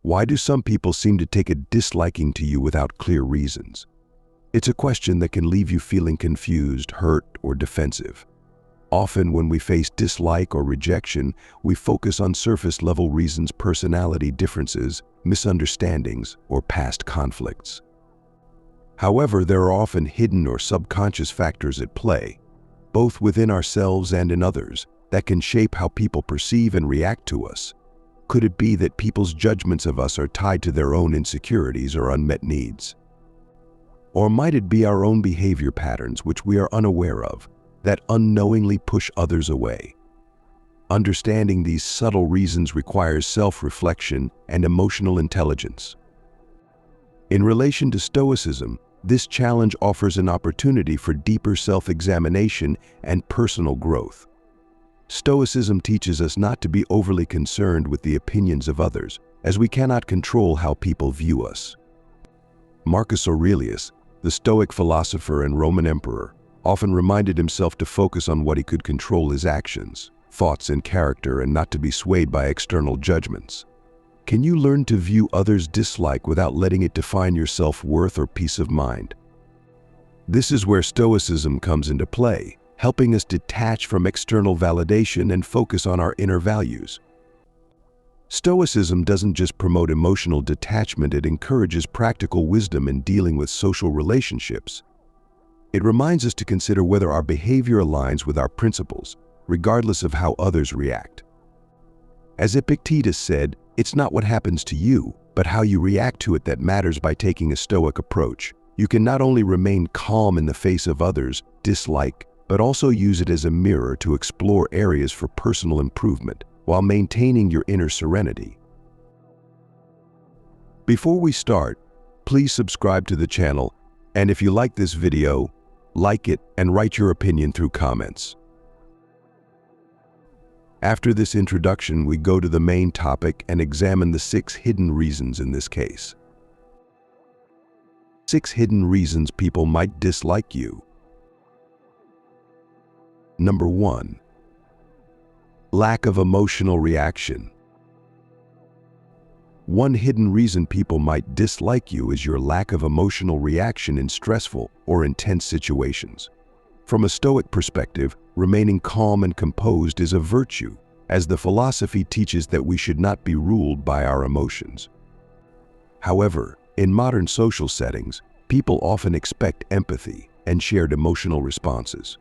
Why do some people seem to take a disliking to you without clear reasons? It's a question that can leave you feeling confused, hurt, or defensive. Often when we face dislike or rejection, we focus on surface-level reasons: personality differences, misunderstandings, or past conflicts. However, there are often hidden or subconscious factors at play, both within ourselves and in others, that can shape how people perceive and react to us. Could it be that people's judgments of us are tied to their own insecurities or unmet needs? Or might it be our own behavior patterns which we are unaware of, that unknowingly push others away? Understanding these subtle reasons requires self-reflection and emotional intelligence. In relation to Stoicism, this challenge offers an opportunity for deeper self-examination and personal growth. Stoicism teaches us not to be overly concerned with the opinions of others, as we cannot control how people view us. Marcus Aurelius, the Stoic philosopher and Roman emperor, often reminded himself to focus on what he could control: his actions, thoughts, and character, and not to be swayed by external judgments. Can you learn to view others' dislike without letting it define your self-worth or peace of mind? This is where Stoicism comes into play, helping us detach from external validation and focus on our inner values. Stoicism doesn't just promote emotional detachment, it encourages practical wisdom in dealing with social relationships. It reminds us to consider whether our behavior aligns with our principles, regardless of how others react. As Epictetus said, it's not what happens to you, but how you react to it that matters. By taking a Stoic approach, you can not only remain calm in the face of others' dislike, but also use it as a mirror to explore areas for personal improvement while maintaining your inner serenity. Before we start, please subscribe to the channel, and if you like this video, like it and write your opinion through comments. After this introduction, we go to the main topic and examine the 6 hidden reasons in this case. 6 hidden reasons people might dislike you. Number 1. Lack of emotional reaction. One hidden reason people might dislike you is your lack of emotional reaction in stressful or intense situations. From a Stoic perspective, remaining calm and composed is a virtue, as the philosophy teaches that we should not be ruled by our emotions. However, in modern social settings, people often expect empathy and shared emotional responses.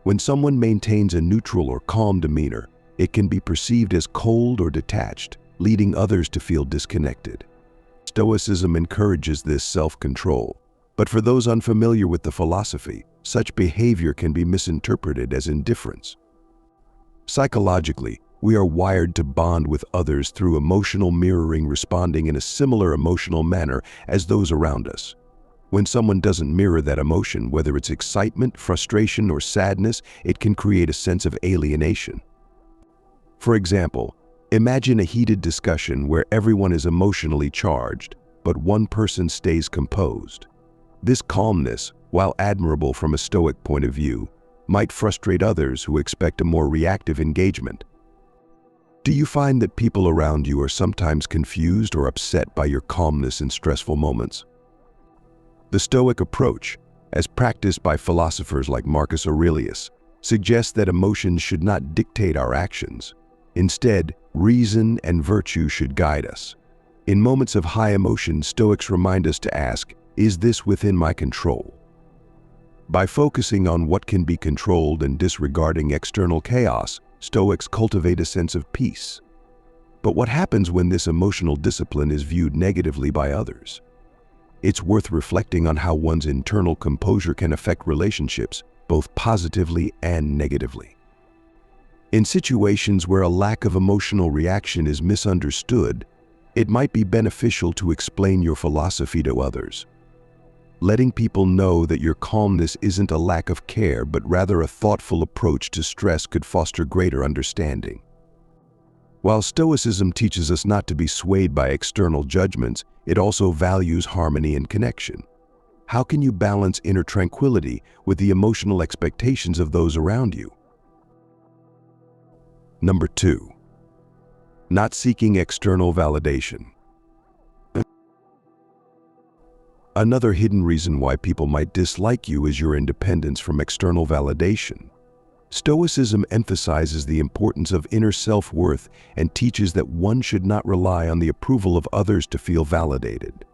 When someone maintains a neutral or calm demeanor, it can be perceived as cold or detached, leading others to feel disconnected. Stoicism encourages this self-control, but for those unfamiliar with the philosophy, such behavior can be misinterpreted as indifference. Psychologically, we are wired to bond with others through emotional mirroring, responding in a similar emotional manner as those around us. When someone doesn't mirror that emotion, whether it's excitement, frustration, or sadness, it can create a sense of alienation. For example, imagine a heated discussion where everyone is emotionally charged, but one person stays composed. This calmness, while admirable from a Stoic point of view, might frustrate others who expect a more reactive engagement. Do you find that people around you are sometimes confused or upset by your calmness in stressful moments? The Stoic approach, as practiced by philosophers like Marcus Aurelius, suggests that emotions should not dictate our actions. Instead, reason and virtue should guide us. In moments of high emotion, Stoics remind us to ask, is this within my control? By focusing on what can be controlled and disregarding external chaos, Stoics cultivate a sense of peace. But what happens when this emotional discipline is viewed negatively by others? It's worth reflecting on how one's internal composure can affect relationships, both positively and negatively. In situations where a lack of emotional reaction is misunderstood, it might be beneficial to explain your philosophy to others. Letting people know that your calmness isn't a lack of care, but rather a thoughtful approach to stress could foster greater understanding. While Stoicism teaches us not to be swayed by external judgments, it also values harmony and connection. How can you balance inner tranquility with the emotional expectations of those around you? Number 2. Not seeking external validation. Another hidden reason why people might dislike you is your independence from external validation. Stoicism emphasizes the importance of inner self-worth and teaches that one should not rely on the approval of others to feel validated.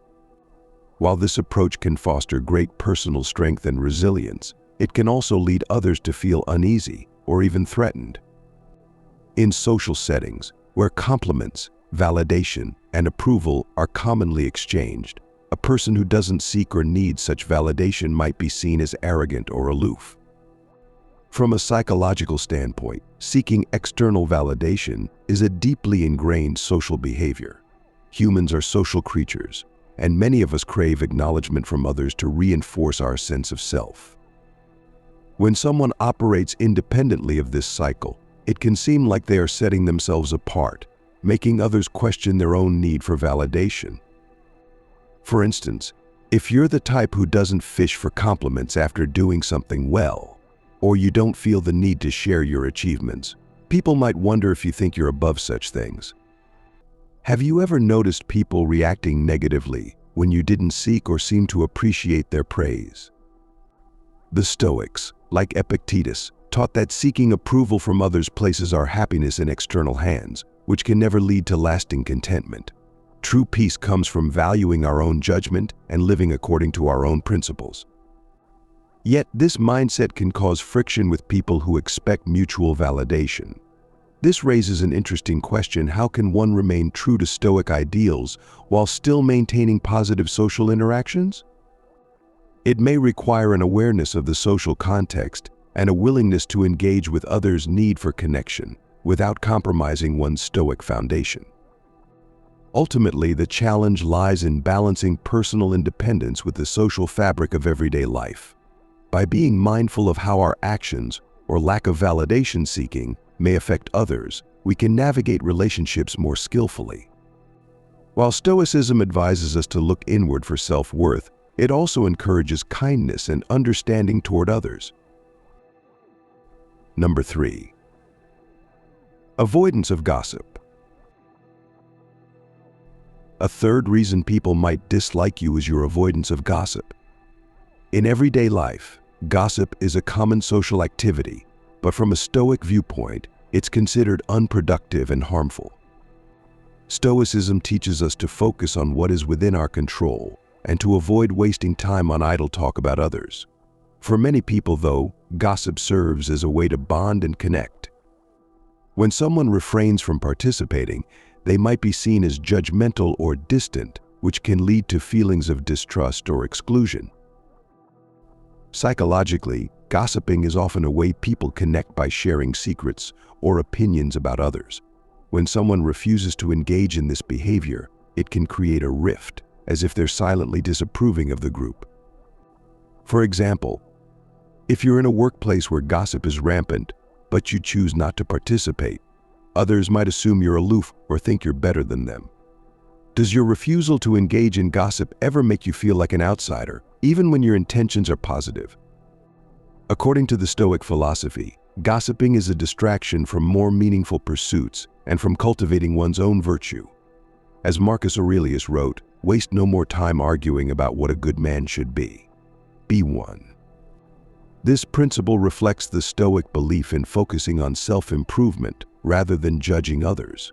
While this approach can foster great personal strength and resilience, it can also lead others to feel uneasy or even threatened. In social settings, where compliments, validation, and approval are commonly exchanged, a person who doesn't seek or need such validation might be seen as arrogant or aloof. From a psychological standpoint, seeking external validation is a deeply ingrained social behavior. Humans are social creatures, and many of us crave acknowledgement from others to reinforce our sense of self. When someone operates independently of this cycle, it can seem like they are setting themselves apart, making others question their own need for validation. For instance, if you're the type who doesn't fish for compliments after doing something well, or you don't feel the need to share your achievements, people might wonder if you think you're above such things. Have you ever noticed people reacting negatively when you didn't seek or seem to appreciate their praise? The Stoics, like Epictetus, taught that seeking approval from others places our happiness in external hands, which can never lead to lasting contentment. True peace comes from valuing our own judgment and living according to our own principles. Yet, this mindset can cause friction with people who expect mutual validation. This raises an interesting question: how can one remain true to Stoic ideals while still maintaining positive social interactions? It may require an awareness of the social context and a willingness to engage with others' need for connection without compromising one's Stoic foundation. Ultimately, the challenge lies in balancing personal independence with the social fabric of everyday life. By being mindful of how our actions, or lack of validation seeking, may affect others, we can navigate relationships more skillfully. While Stoicism advises us to look inward for self-worth, it also encourages kindness and understanding toward others. Number 3. Avoidance of gossip. A third reason people might dislike you is your avoidance of gossip. In everyday life, gossip is a common social activity, but from a Stoic viewpoint, it's considered unproductive and harmful. Stoicism teaches us to focus on what is within our control and to avoid wasting time on idle talk about others. For many people, though, gossip serves as a way to bond and connect. When someone refrains from participating, they might be seen as judgmental or distant, which can lead to feelings of distrust or exclusion. Psychologically, gossiping is often a way people connect by sharing secrets or opinions about others. When someone refuses to engage in this behavior, it can create a rift, as if they're silently disapproving of the group. For example, if you're in a workplace where gossip is rampant, but you choose not to participate, others might assume you're aloof or think you're better than them. Does your refusal to engage in gossip ever make you feel like an outsider, even when your intentions are positive? According to the Stoic philosophy, gossiping is a distraction from more meaningful pursuits and from cultivating one's own virtue. As Marcus Aurelius wrote, "Waste no more time arguing about what a good man should be. Be one." This principle reflects the Stoic belief in focusing on self-improvement rather than judging others.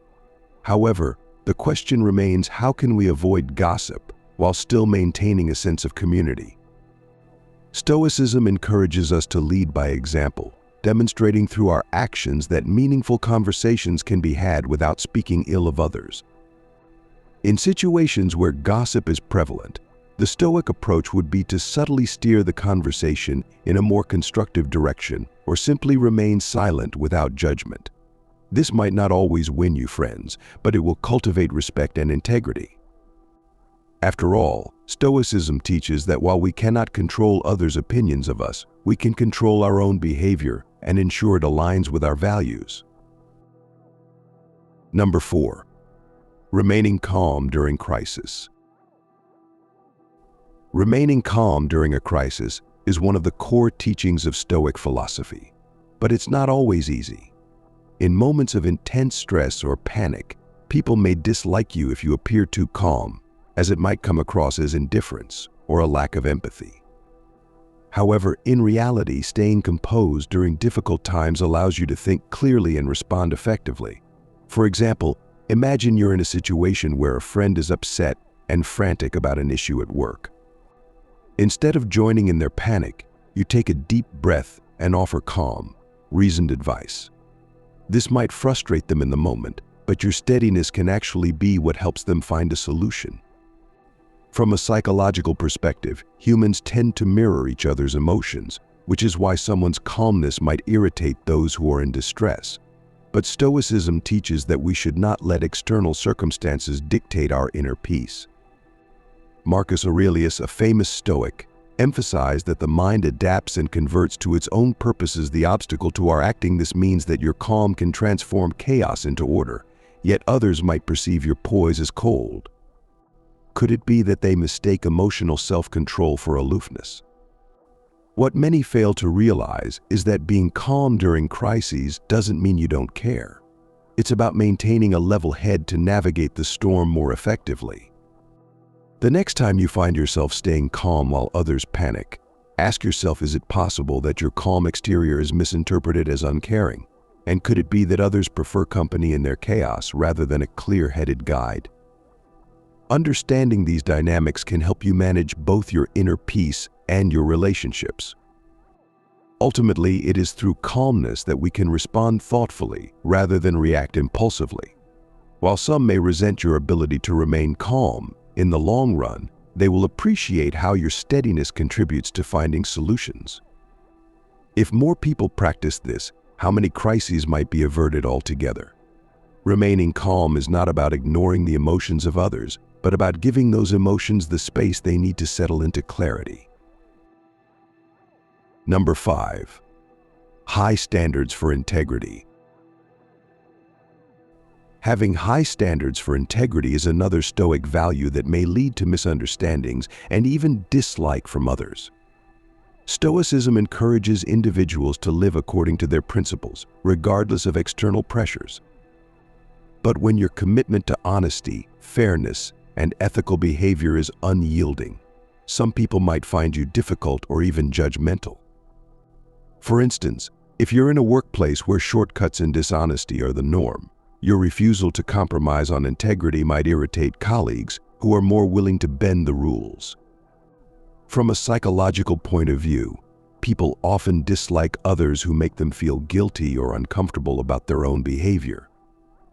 However, the question remains, how can we avoid gossip while still maintaining a sense of community? Stoicism encourages us to lead by example, demonstrating through our actions that meaningful conversations can be had without speaking ill of others. In situations where gossip is prevalent, the Stoic approach would be to subtly steer the conversation in a more constructive direction or simply remain silent without judgment. This might not always win you friends, but it will cultivate respect and integrity. After all, Stoicism teaches that while we cannot control others' opinions of us, we can control our own behavior and ensure it aligns with our values. Number 4. Remaining calm during crisis. Remaining calm during a crisis is one of the core teachings of Stoic philosophy, but it's not always easy. In moments of intense stress or panic, people may dislike you if you appear too calm, as it might come across as indifference or a lack of empathy. However, in reality, staying composed during difficult times allows you to think clearly and respond effectively. For example, imagine you're in a situation where a friend is upset and frantic about an issue at work. Instead of joining in their panic, you take a deep breath and offer calm, reasoned advice. This might frustrate them in the moment, but your steadiness can actually be what helps them find a solution. From a psychological perspective, humans tend to mirror each other's emotions, which is why someone's calmness might irritate those who are in distress. But Stoicism teaches that we should not let external circumstances dictate our inner peace. Marcus Aurelius, a famous Stoic, emphasized that the mind adapts and converts to its own purposes the obstacle to our acting. This means that your calm can transform chaos into order, yet others might perceive your poise as cold. Could it be that they mistake emotional self-control for aloofness? What many fail to realize is that being calm during crises doesn't mean you don't care. It's about maintaining a level head to navigate the storm more effectively. The next time you find yourself staying calm while others panic, ask yourself, is it possible that your calm exterior is misinterpreted as uncaring? And could it be that others prefer company in their chaos rather than a clear-headed guide? Understanding these dynamics can help you manage both your inner peace and your relationships. Ultimately, it is through calmness that we can respond thoughtfully rather than react impulsively. While some may resent your ability to remain calm, in the long run, they will appreciate how your steadiness contributes to finding solutions. If more people practice this, how many crises might be averted altogether? Remaining calm is not about ignoring the emotions of others, but about giving those emotions the space they need to settle into clarity. Number 5. High standards for integrity. Having high standards for integrity is another Stoic value that may lead to misunderstandings and even dislike from others. Stoicism encourages individuals to live according to their principles, regardless of external pressures. But when your commitment to honesty, fairness, and ethical behavior is unyielding, some people might find you difficult or even judgmental. For instance, if you're in a workplace where shortcuts and dishonesty are the norm, your refusal to compromise on integrity might irritate colleagues who are more willing to bend the rules. From a psychological point of view, people often dislike others who make them feel guilty or uncomfortable about their own behavior.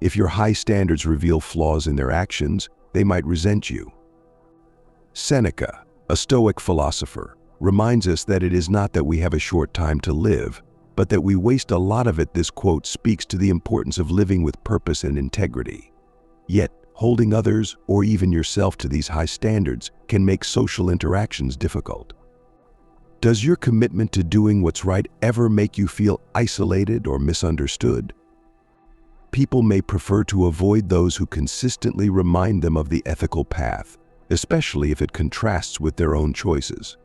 If your high standards reveal flaws in their actions, they might resent you. Seneca, a Stoic philosopher, reminds us that it is not that we have a short time to live, but that we waste a lot of it. This quote speaks to the importance of living with purpose and integrity. Yet, holding others, or even yourself, to these high standards can make social interactions difficult. Does your commitment to doing what's right ever make you feel isolated or misunderstood? People may prefer to avoid those who consistently remind them of the ethical path, especially if it contrasts with their own choices.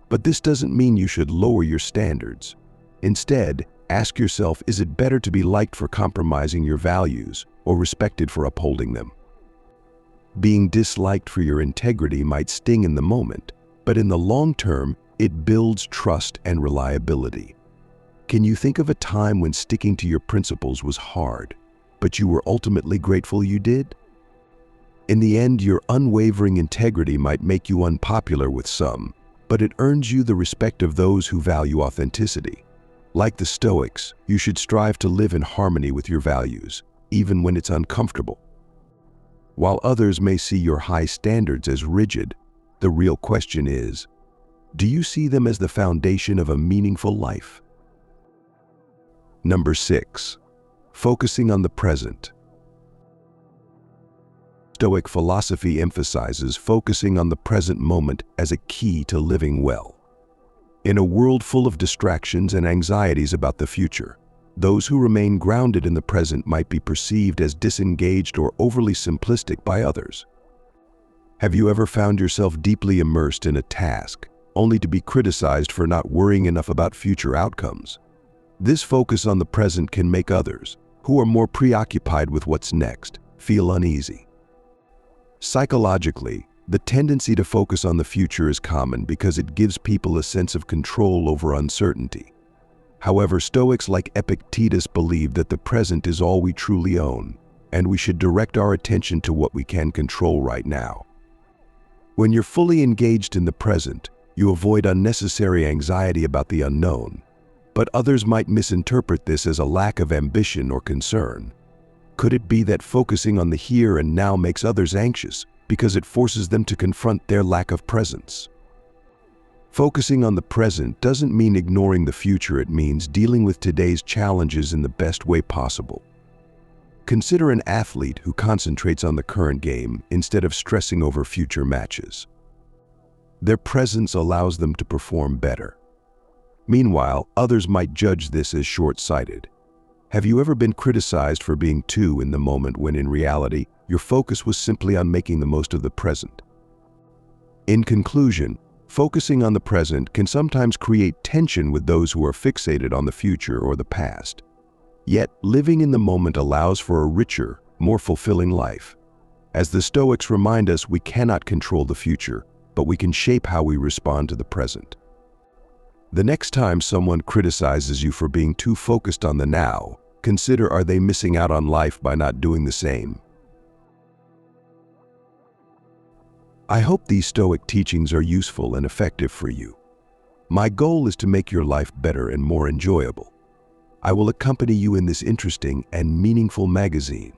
But this doesn't mean you should lower your standards. Instead, ask yourself, is it better to be liked for compromising your values or respected for upholding them? Being disliked for your integrity might sting in the moment, but in the long term, it builds trust and reliability. Can you think of a time when sticking to your principles was hard, but you were ultimately grateful you did? In the end, your unwavering integrity might make you unpopular with some, but it earns you the respect of those who value authenticity. Like the Stoics, you should strive to live in harmony with your values, even when it's uncomfortable. While others may see your high standards as rigid, the real question is, do you see them as the foundation of a meaningful life? Number 6. Focusing on the present. Stoic philosophy emphasizes focusing on the present moment as a key to living well. In a world full of distractions and anxieties about the future, those who remain grounded in the present might be perceived as disengaged or overly simplistic by others. Have you ever found yourself deeply immersed in a task, only to be criticized for not worrying enough about future outcomes? This focus on the present can make others, who are more preoccupied with what's next, feel uneasy. Psychologically, The tendency to focus on the future is common because it gives people a sense of control over uncertainty. However, Stoics like Epictetus believe that the present is all we truly own, and we should direct our attention to what we can control right now. When you're fully engaged in the present, you avoid unnecessary anxiety about the unknown, but others might misinterpret this as a lack of ambition or concern. Could it be that focusing on the here and now makes others anxious because it forces them to confront their lack of presence? Focusing on the present doesn't mean ignoring the future. It means dealing with today's challenges in the best way possible. Consider an athlete who concentrates on the current game instead of stressing over future matches. Their presence allows them to perform better. Meanwhile, others might judge this as short-sighted. Have you ever been criticized for being too in the moment when in reality, your focus was simply on making the most of the present? In conclusion, focusing on the present can sometimes create tension with those who are fixated on the future or the past. Yet, living in the moment allows for a richer, more fulfilling life. As the Stoics remind us, we cannot control the future, but we can shape how we respond to the present. The next time someone criticizes you for being too focused on the now, consider, are they missing out on life by not doing the same? I hope these Stoic teachings are useful and effective for you. My goal is to make your life better and more enjoyable. I will accompany you in this interesting and meaningful magazine.